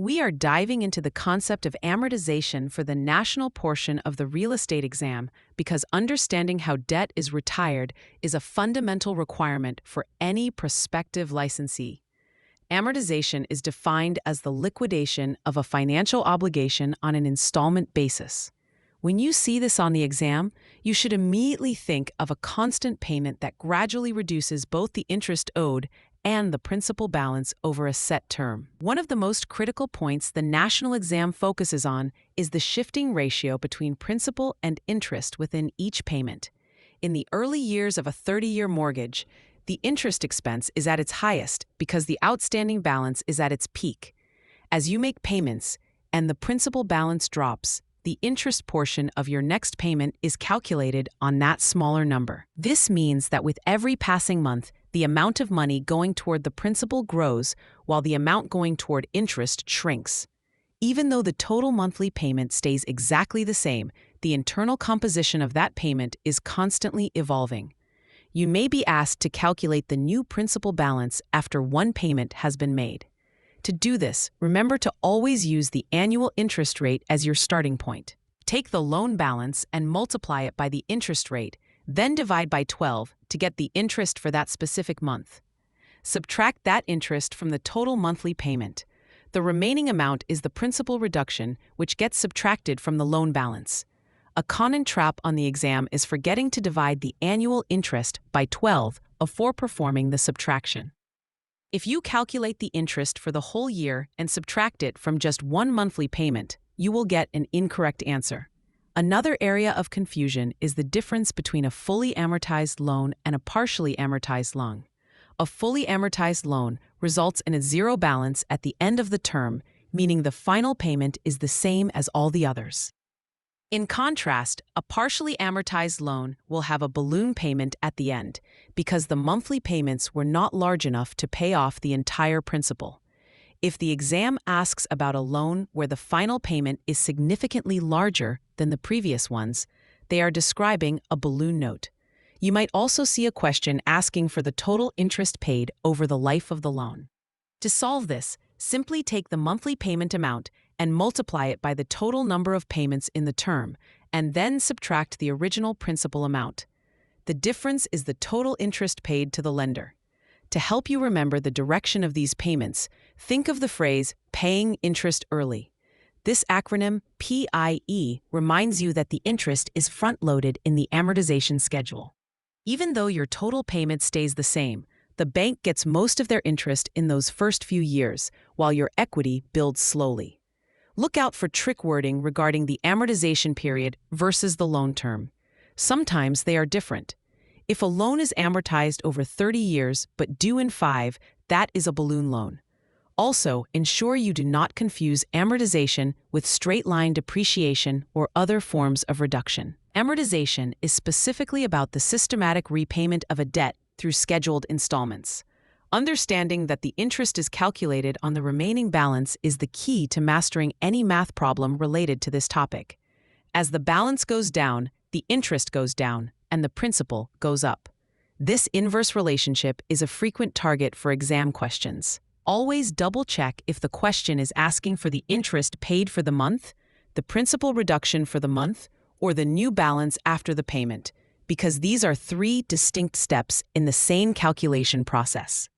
We are diving into the concept of amortization for the national portion of the real estate exam because understanding how debt is retired is a fundamental requirement for any prospective licensee. Amortization is defined as the liquidation of a financial obligation on an installment basis. When you see this on the exam, you should immediately think of a constant payment that gradually reduces both the interest owed and the principal balance over a set term. One of the most critical points the national exam focuses on is the shifting ratio between principal and interest within each payment. In the early years of a 30-year mortgage, the interest expense is at its highest because the outstanding balance is at its peak. As you make payments and the principal balance drops, the interest portion of your next payment is calculated on that smaller number. This means that with every passing month, the amount of money going toward the principal grows while the amount going toward interest shrinks. Even though the total monthly payment stays exactly the same, the internal composition of that payment is constantly evolving. You may be asked to calculate the new principal balance after one payment has been made. To do this, remember to always use the annual interest rate as your starting point. Take the loan balance and multiply it by the interest rate, then divide by 12 to get the interest for that specific month. Subtract that interest from the total monthly payment. The remaining amount is the principal reduction, which gets subtracted from the loan balance. A common trap on the exam is forgetting to divide the annual interest by 12 before performing the subtraction. If you calculate the interest for the whole year and subtract it from just one monthly payment, you will get an incorrect answer. Another area of confusion is the difference between a fully amortized loan and a partially amortized loan. A fully amortized loan results in a zero balance at the end of the term, meaning the final payment is the same as all the others. In contrast, a partially amortized loan will have a balloon payment at the end because the monthly payments were not large enough to pay off the entire principal. If the exam asks about a loan where the final payment is significantly larger than the previous ones, they are describing a balloon note. You might also see a question asking for the total interest paid over the life of the loan. To solve this, simply take the monthly payment amount and multiply it by the total number of payments in the term, and then subtract the original principal amount. The difference is the total interest paid to the lender. To help you remember the direction of these payments, think of the phrase paying interest early. This acronym, PIE, reminds you that the interest is front-loaded in the amortization schedule. Even though your total payment stays the same, the bank gets most of their interest in those first few years, while your equity builds slowly. Look out for trick wording regarding the amortization period versus the loan term. Sometimes they are different. If a loan is amortized over 30 years but due in 5, that is a balloon loan. Also, ensure you do not confuse amortization with straight-line depreciation or other forms of reduction. Amortization is specifically about the systematic repayment of a debt through scheduled installments. Understanding that the interest is calculated on the remaining balance is the key to mastering any math problem related to this topic. As the balance goes down, the interest goes down, and the principal goes up. This inverse relationship is a frequent target for exam questions. Always double-check if the question is asking for the interest paid for the month, the principal reduction for the month, or the new balance after the payment, because these are three distinct steps in the same calculation process.